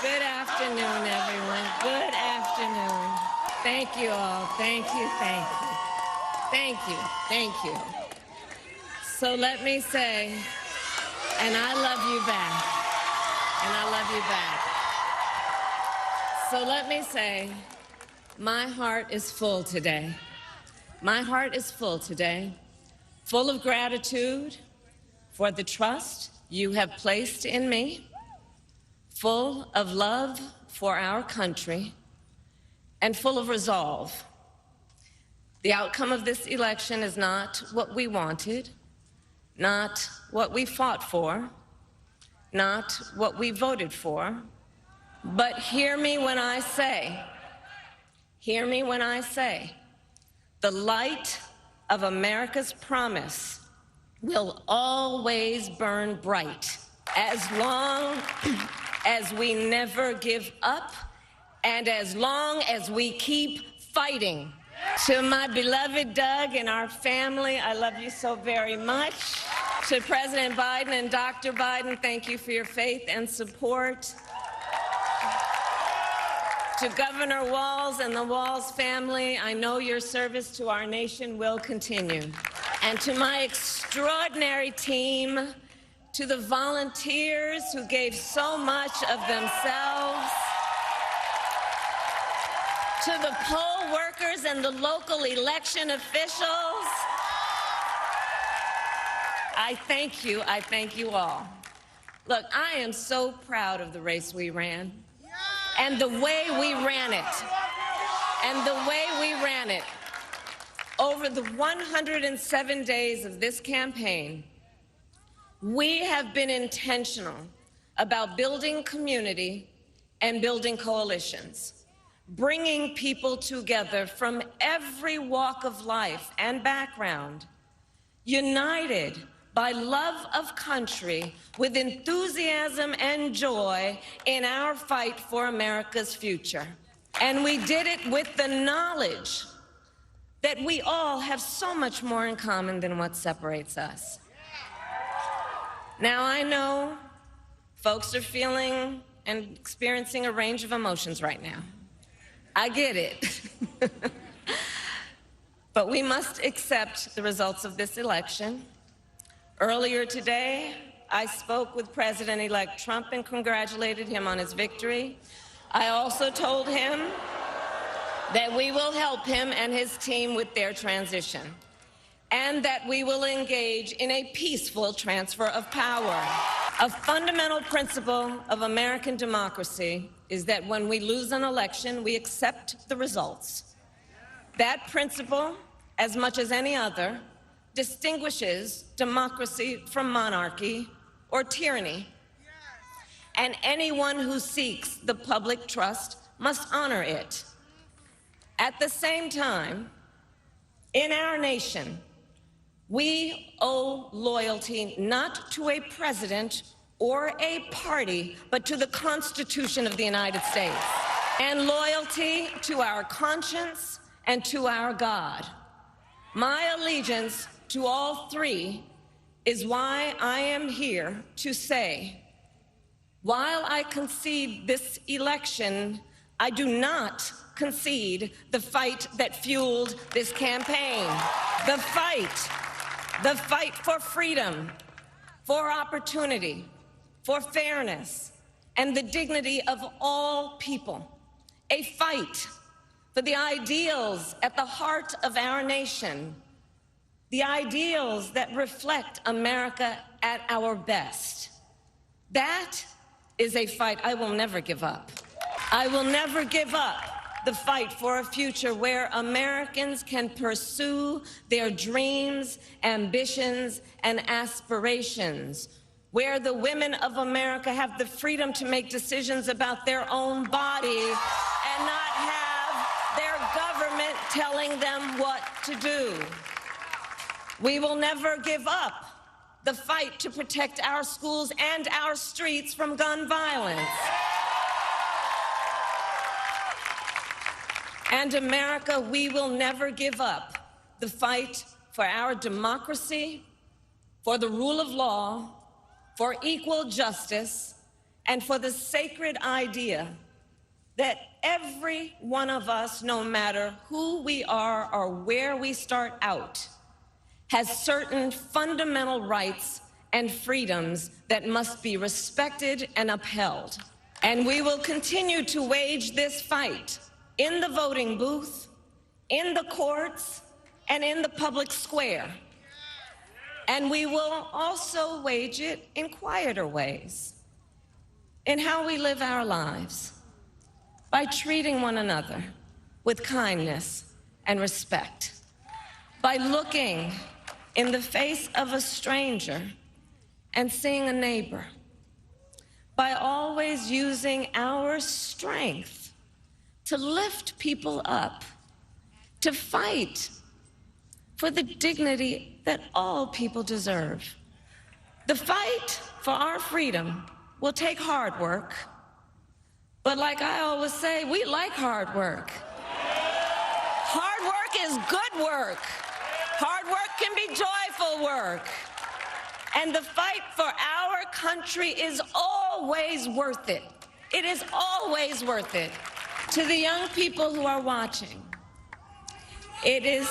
Good afternoon, everyone. Good afternoon. Thank you all. Thank you, thank you. Thank you, thank you. So let me say, and I love you back. And I love you back. So let me say, my heart is full today. My heart is full today, full of gratitude for the trust you have placed in me, full of love for our country, and full of resolve. The outcome of this election is not what we wanted, not what we fought for, not what we voted for, but hear me when I say, the light of America's promise will always burn bright as long as we never give up and as long as we keep fighting. To my beloved Doug and our family, I love you so very much. To President Biden and Dr. Biden, thank you for your faith and support. To Governor Walz and the Walz family, I know your service to our nation will continue. And to my extraordinary team, to the volunteers who gave so much of themselves, to the poll workers and the local election officials, I thank you all. Look, I am so proud of the race we ran and the way we ran it. Over the 107 days of this campaign, we have been intentional about building community and building coalitions, bringing people together from every walk of life and background, united by love of country with enthusiasm and joy in our fight for America's future. And we did it with the knowledge that we all have so much more in common than what separates us. Now, I know folks are feeling and experiencing a range of emotions right now. I get it. But we must accept the results of this election. Earlier today, I spoke with President-elect Trump and congratulated him on his victory. I also told him that we will help him and his team with their transition, and that we will engage in a peaceful transfer of power. A fundamental principle of American democracy is that when we lose an election, we accept the results. That principle, as much as any other, distinguishes democracy from monarchy or tyranny. And anyone who seeks the public trust must honor it. At the same time, in our nation, we owe loyalty not to a president or a party, but to the Constitution of the United States, and loyalty to our conscience and to our God. My allegiance to all three is why I am here to say, while I concede this election, I do not concede the fight that fueled this campaign. The fight for freedom, for opportunity, for fairness, and the dignity of all people. A fight for the ideals at the heart of our nation, the ideals that reflect America at our best. That is a fight I will never give up. I will never give up the fight for a future where Americans can pursue their dreams, ambitions, and aspirations, where the women of America have the freedom to make decisions about their own body and not have their government telling them what to do. We will never give up the fight to protect our schools and our streets from gun violence. And America, we will never give up the fight for our democracy, for the rule of law, for equal justice, and for the sacred idea that every one of us, no matter who we are or where we start out, has certain fundamental rights and freedoms that must be respected and upheld. And we will continue to wage this fight in the voting booth, in the courts, and in the public square. And we will also wage it in quieter ways, in how we live our lives, by treating one another with kindness and respect, by looking in the face of a stranger and seeing a neighbor, by always using our strength to lift people up, to fight for the dignity that all people deserve. The fight for our freedom will take hard work, but like I always say, we like hard work. Hard work is good work. Hard work can be joyful work. And the fight for our country is always worth it. It is always worth it. To the young people who are watching, it is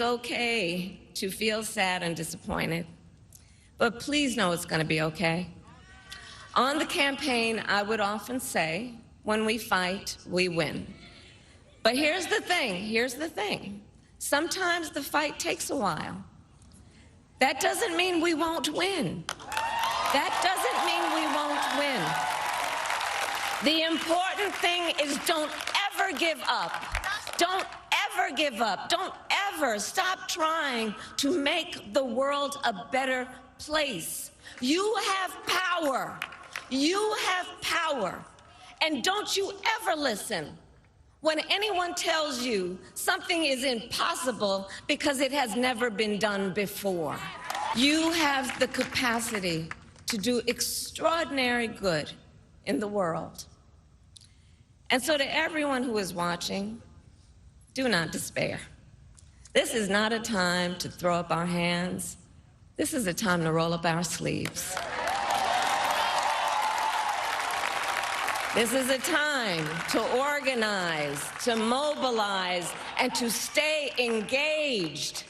okay to feel sad and disappointed, but please know it's going to be okay. On the campaign, I would often say, when we fight, we win. But here's the thing. Sometimes the fight takes a while. That doesn't mean we won't win. That doesn't mean we won't win. The important thing is don't ever give up. Don't ever give up. Don't ever stop trying to make the world a better place. You have power. You have power. And don't you ever listen when anyone tells you something is impossible because it has never been done before. You have the capacity to do extraordinary good in the world. And so to everyone who is watching, do not despair. This is not a time to throw up our hands. This is a time to roll up our sleeves. This is a time to organize, to mobilize, and to stay engaged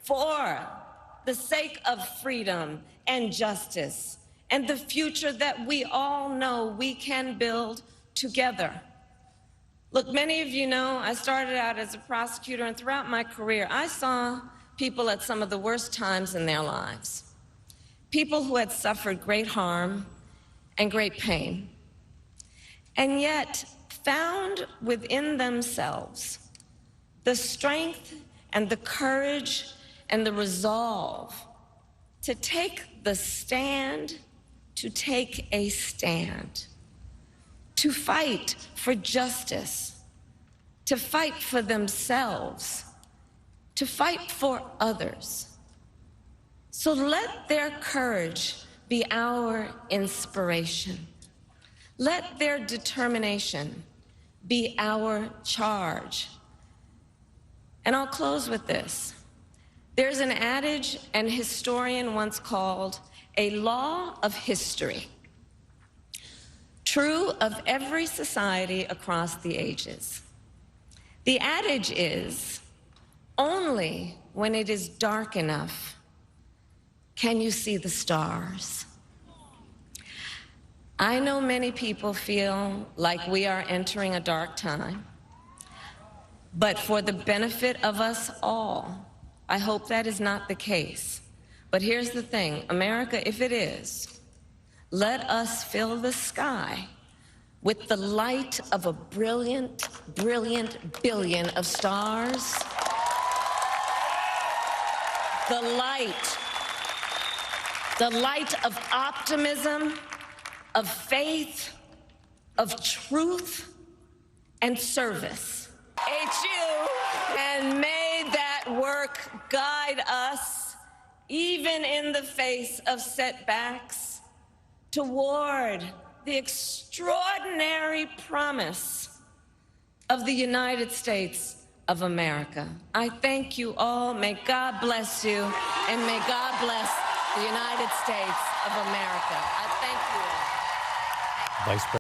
for the sake of freedom and justice and the future that we all know we can build together. Look, many of you know I started out as a prosecutor, and throughout my career, I saw people at some of the worst times in their lives. People who had suffered great harm and great pain, and yet found within themselves the strength and the courage and the resolve to take the stand, to take a stand, to fight for justice, to fight for themselves, to fight for others. So let their courage be our inspiration. Let their determination be our charge. And I'll close with this. There's an adage an historian once called a law of history, true of every society across the ages. The adage is, only when it is dark enough can you see the stars. I know many people feel like we are entering a dark time, but for the benefit of us all, I hope that is not the case. But here's the thing, America, if it is, let us fill the sky with the light of a brilliant, brilliant billion of stars. The light of optimism, of faith, of truth, and service. HU, and may that work guide us, even in the face of setbacks, toward the extraordinary promise of the United States of America. I thank you all. May God bless you, and may God bless the United States of America. I thank you all. Vice President.